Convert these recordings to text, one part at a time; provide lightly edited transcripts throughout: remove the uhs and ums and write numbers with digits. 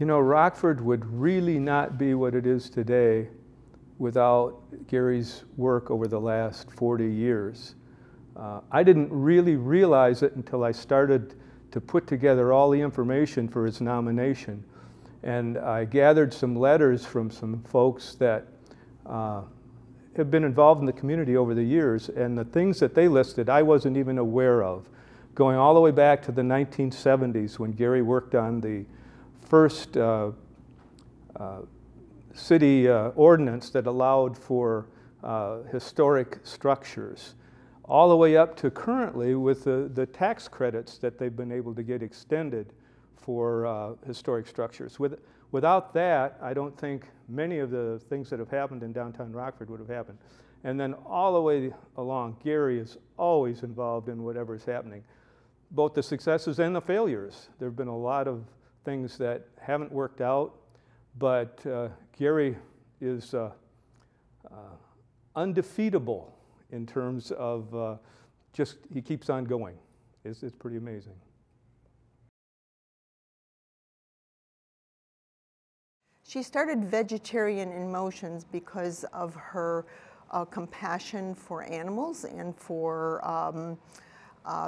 You know, Rockford would really not be what it is today without Gary's work over the last 40 years. I didn't really realize it until I started to put together all the information for his nomination. And I gathered some letters from some folks that have been involved in the community over the years, and the things that they listed I wasn't even aware of. Going all the way back to the 1970s when Gary worked on the first city ordinance that allowed for historic structures, all the way up to currently with the tax credits that they've been able to get extended for historic structures. Without that, I don't think many of the things that have happened in downtown Rockford would have happened. And then all the way along, Gary is always involved in whatever's happening, both the successes and the failures. There have been a lot of things that haven't worked out, but Gary is undefeatable in terms of just, he keeps on going. It's pretty amazing. She started Vegetarian in Motions because of her compassion for animals and for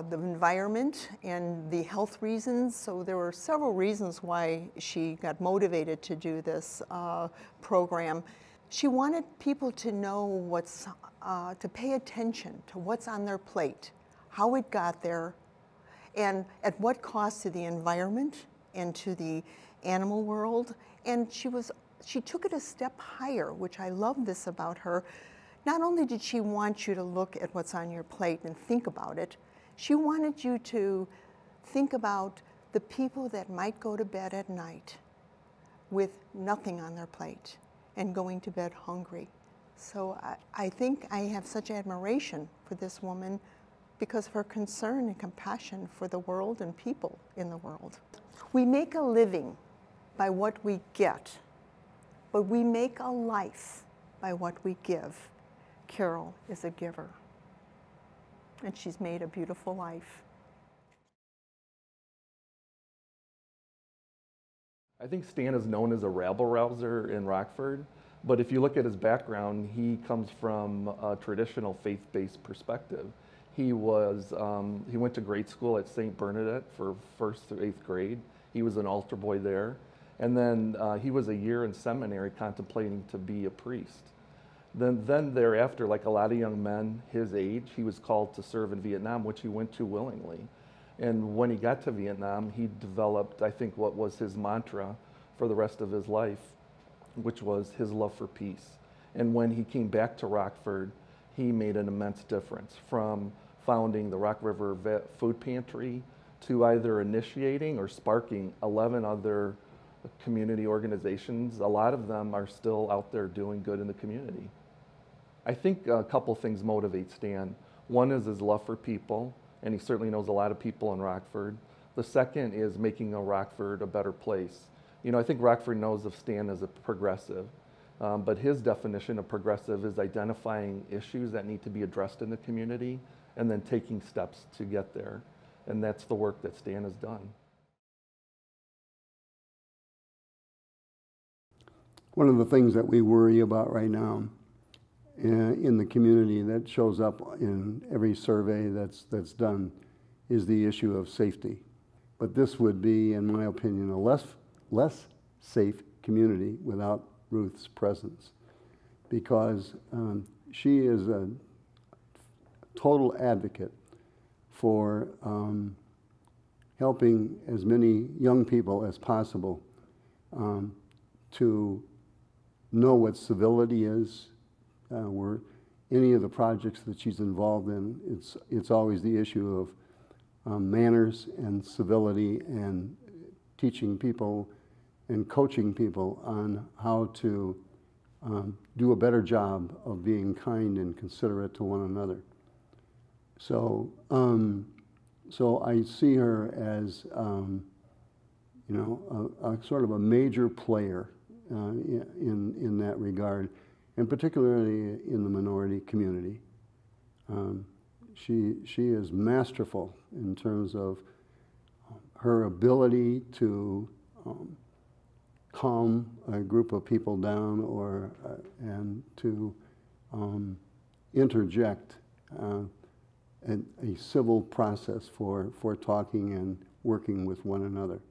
the environment and the health reasons. So there were several reasons why she got motivated to do this program. She wanted people to know what's, to pay attention to what's on their plate, how it got there, and at what cost to the environment and to the animal world. And she took it a step higher, which I love this about her. Not only did she want you to look at what's on your plate and think about it, she wanted you to think about the people that might go to bed at night with nothing on their plate and going to bed hungry. So I think I have such admiration for this woman because of her concern and compassion for the world and people in the world. We make a living by what we get, but we make a life by what we give. Carol is a giver, and she's made a beautiful life. I think Stan is known as a rabble-rouser in Rockford, but if you look at his background, he comes from a traditional faith-based perspective. He went to grade school at St. Bernadette for 1st through 8th grade. He was an altar boy there. And then he was a year in seminary contemplating to be a priest. Then thereafter, like a lot of young men his age, he was called to serve in Vietnam, which he went to willingly. And when he got to Vietnam, he developed, I think, what was his mantra for the rest of his life, which was his love for peace. And when he came back to Rockford, he made an immense difference, from founding the Rock River Food Pantry to either initiating or sparking 11 other community organizations. A lot of them are still out there doing good in the community. I think a couple things motivate Stan. One is his love for people, and he certainly knows a lot of people in Rockford. The second is making Rockford a better place. You know, I think Rockford knows of Stan as a progressive, but his definition of progressive is identifying issues that need to be addressed in the community and then taking steps to get there. And that's the work that Stan has done. One of the things that we worry about right now in the community that shows up in every survey that's done is the issue of safety. But this would be, in my opinion, a less safe community without Ruth's presence, because she is a total advocate for helping as many young people as possible to know what civility is. Where any of the projects that she's involved in, it's always the issue of manners and civility and teaching people and coaching people on how to do a better job of being kind and considerate to one another. So, so I see her as, you know, a sort of a major player in that regard, and particularly in the minority community. She is masterful in terms of her ability to calm a group of people down or and to interject a civil process for talking and working with one another.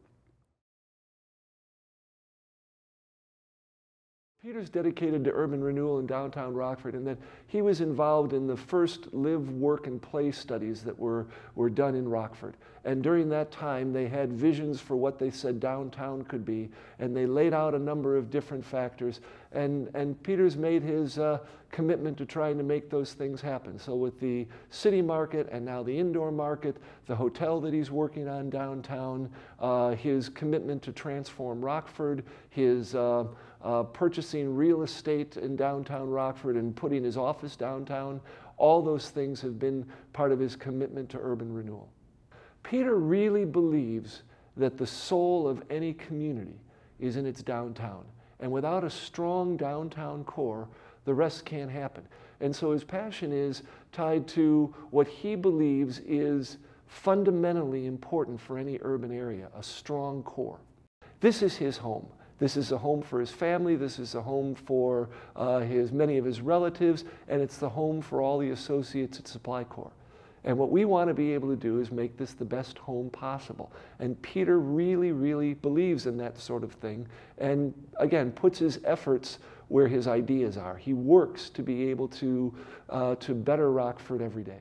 Peter's dedicated to urban renewal in downtown Rockford, and that he was involved in the first live, work, and play studies that were done in Rockford. And during that time, they had visions for what they said downtown could be, and they laid out a number of different factors. And Peter's made his commitment to trying to make those things happen. So with the city market and now the indoor market, the hotel that he's working on downtown, his commitment to transform Rockford, his purchasing real estate in downtown Rockford and putting his office downtown, all those things have been part of his commitment to urban renewal. Peter really believes that the soul of any community is in its downtown. And without a strong downtown core, the rest can't happen. And so his passion is tied to what he believes is fundamentally important for any urban area, a strong core. This is his home. This is a home for his family, this is a home for many of his relatives, and it's the home for all the associates at Supply Corps. And what we want to be able to do is make this the best home possible. And Peter really, really believes in that sort of thing, and again, puts his efforts where his ideas are. He works to be able to better Rockford every day.